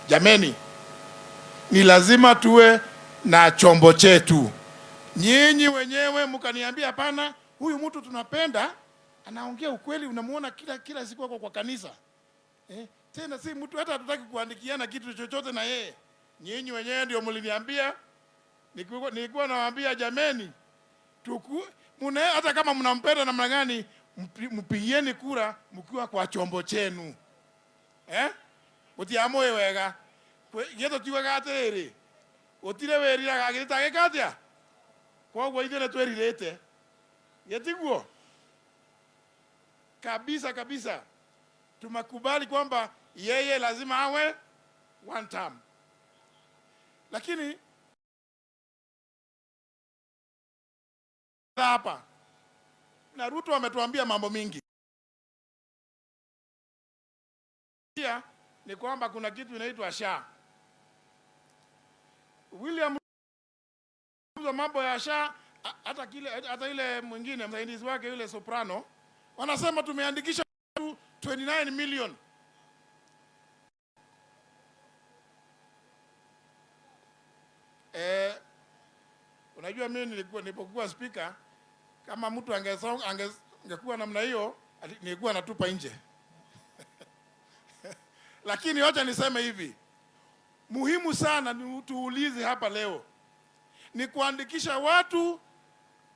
Jameni, ni lazima tuwe na chombo chetu. Nyinyi wenyewe mkaniambia hapana, huyu mtu tunapenda, anaongea ukweli, unamuona kila siku kwa kanisa. Tena si mtu hata hatutaki kuandikiana kitu chochote na yeye. Nyinyi wenyewe ndio mliniambia, nilikuwa nawaambia jameni, hata kama mnampenda namna gani, mpigieni kura mkiwa kwa chombo chenu. Mutiamoe wega. Yeto tiwaga atiriri. Utire werira agiritage katia. Kwa ithe na twerirete. Yetiguo. Kabisa. Tumakubali kwamba yeye lazima awe one term. Lakini hapa na Ruto ametuambia mambo mingi. Pia ni kwamba kuna kitu inaitwa SHA. William mambo ya SHA, hata ile mwingine msaidizi wake yule Soprano wanasema tumeandikisha 29 million. Unajua mimi nilipokuwa speaker, kama mtu angekuwa namna hiyo nilikuwa natupa nje. Lakini wacha niseme hivi, muhimu sana ni tuulize hapa leo, ni kuandikisha watu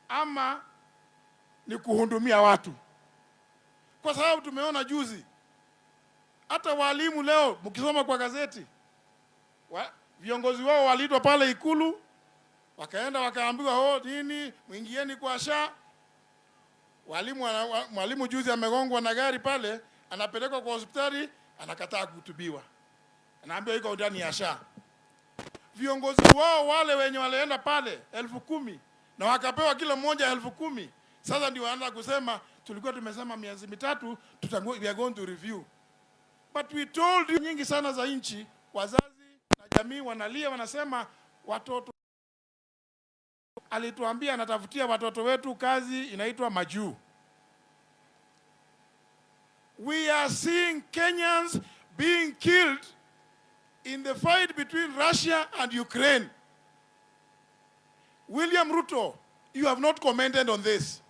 ama ni kuhudumia watu? Kwa sababu tumeona juzi hata walimu leo mkisoma kwa gazeti, viongozi wao waliitwa pale Ikulu, wakaenda wakaambiwa nini, mwingieni kwa SHA. Mwalimu juzi amegongwa na gari pale, anapelekwa kwa hospitali, anakataa kutubiwa, anaambiwa iko ndani ya SHA. Viongozi wao wale wenye walienda pale 10,000 na wakapewa kila mmoja 10,000. Sasa ndio wanaanza kusema tulikuwa tumesema miezi mitatu we are going to review. But we told you, nyingi sana za nchi, wazazi na jamii wanalia, wanasema watoto, alituambia anatafutia watoto wetu kazi inaitwa majuu. We are seeing Kenyans being killed in the fight between Russia and Ukraine. William Ruto, you have not commented on this.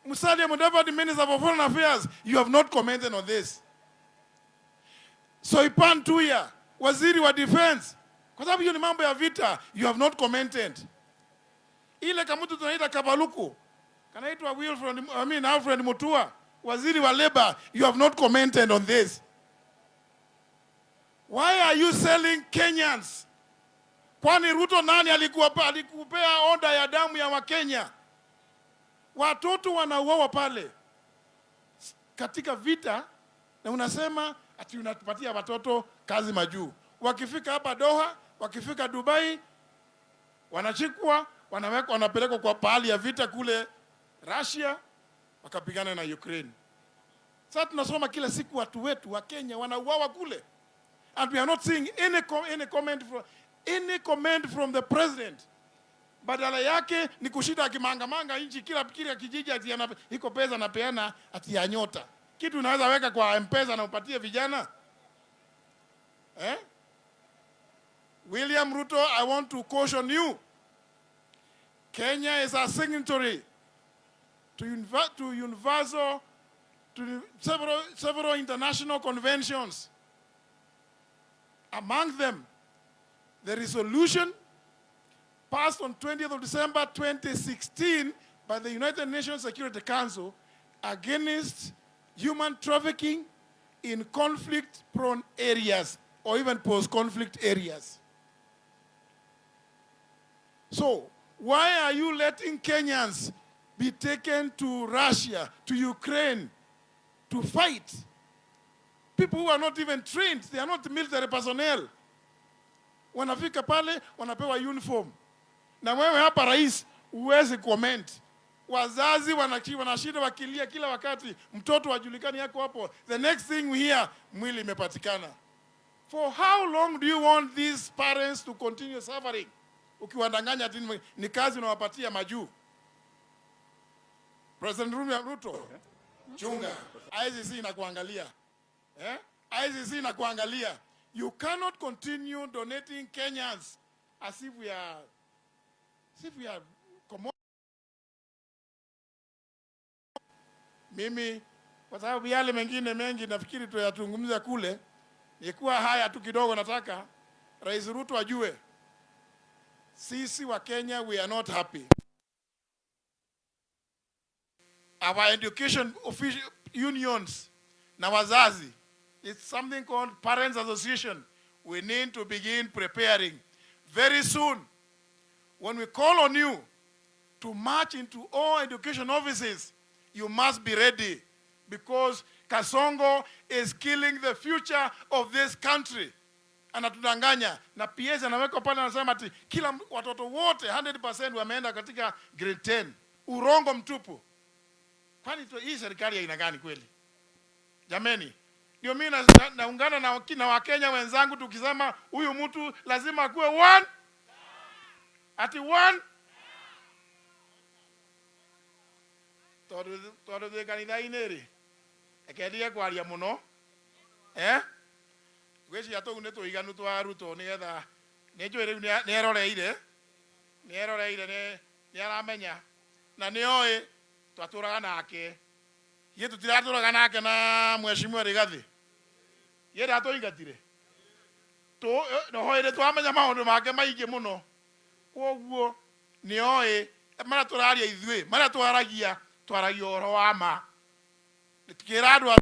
Musalia Mudavadi, Minister for Foreign Affairs, you have not commented on this. Soipan Tuya, Waziri wa Defense, kwa sababu hiyo ni mambo ya vita, you have not commented. Ile kamutu tunaita Kabaluku, kanaitwa Alfred Mutua, Waziri wa Labor, you have not commented on this. Why are you selling Kenyans? Kwani Ruto nani alikupea order ya damu ya Wakenya? Watoto wanauawa pale katika vita, na unasema ati unatupatia watoto kazi majuu. Wakifika hapa Doha, wakifika Dubai, wanachikwa, wanapelekwa kwa pahali ya vita kule Russia, wakapigana na Ukraine. Sasa tunasoma kila siku watu wetu wa Kenya wanauawa kule. And we are not seeing any comment from the president. Badala yake ni kushida akimangamanga nchi kila kijiji ati iko pesa na peana ati ya nyota. Kitu unaweza weka kwa M-Pesa na upatie vijana? William Ruto, I want to caution you. Kenya is a signatory to several international conventions. Among them, the resolution passed on 20th of December 2016 by the United Nations Security Council against human trafficking in conflict-prone areas or even post-conflict areas. So, why are you letting Kenyans be taken to Russia, to Ukraine, to fight? People who are not even trained, they are not military personnel. Wanafika pale, wanapewa uniform. Na wewe hapa rais, uwezi comment. Wazazi wanashida wakilia kila wakati, mtoto wajulikani yako hapo. The next thing we hear, mwili imepatikana. For how long do you want these parents to continue suffering? Ukiwadanganya ni kazi unawapatia majuu. President Ruto, chunga, ICC inakuangalia. ICC na kuangalia. You cannot continue donating Kenyans as if we are mimi kwa sababu yale mengine mengi nafikiri tuyazungumza kule. Nikuwa haya tu kidogo, nataka Rais Ruto ajue sisi wa Kenya, we are not happy. Our education official unions na wazazi, it's something called Parents Association. We need to begin preparing very soon. When we call on you to march into all education offices, you must be ready, because Kasongo is killing the future of this country. Anatudanganya na PS anaweka pale, anasema ati kila watoto wote 100% wameenda katika grade 10. Urongo mtupu. Kwani hii serikali ya aina gani kweli? Jameni, ndio mimi naungana na Wakenya wenzangu tukisema huyu mtu lazima akuwe one. Ati one. Todo de kanitha ineri. Ekedia kwaria muno. Gweci atogu ne tuiganu twa Ruto nigetha nejo riu ni eroreire ni aramenya na ni oi twaturaga nake ye tutiraturaga nake na mheshimiwa Rigathi ye ratoingatire to no hoire twamenya maundu make maingi muno koguo ni oi mara turaria ithwe mara twaragia oro wa ma tikira andu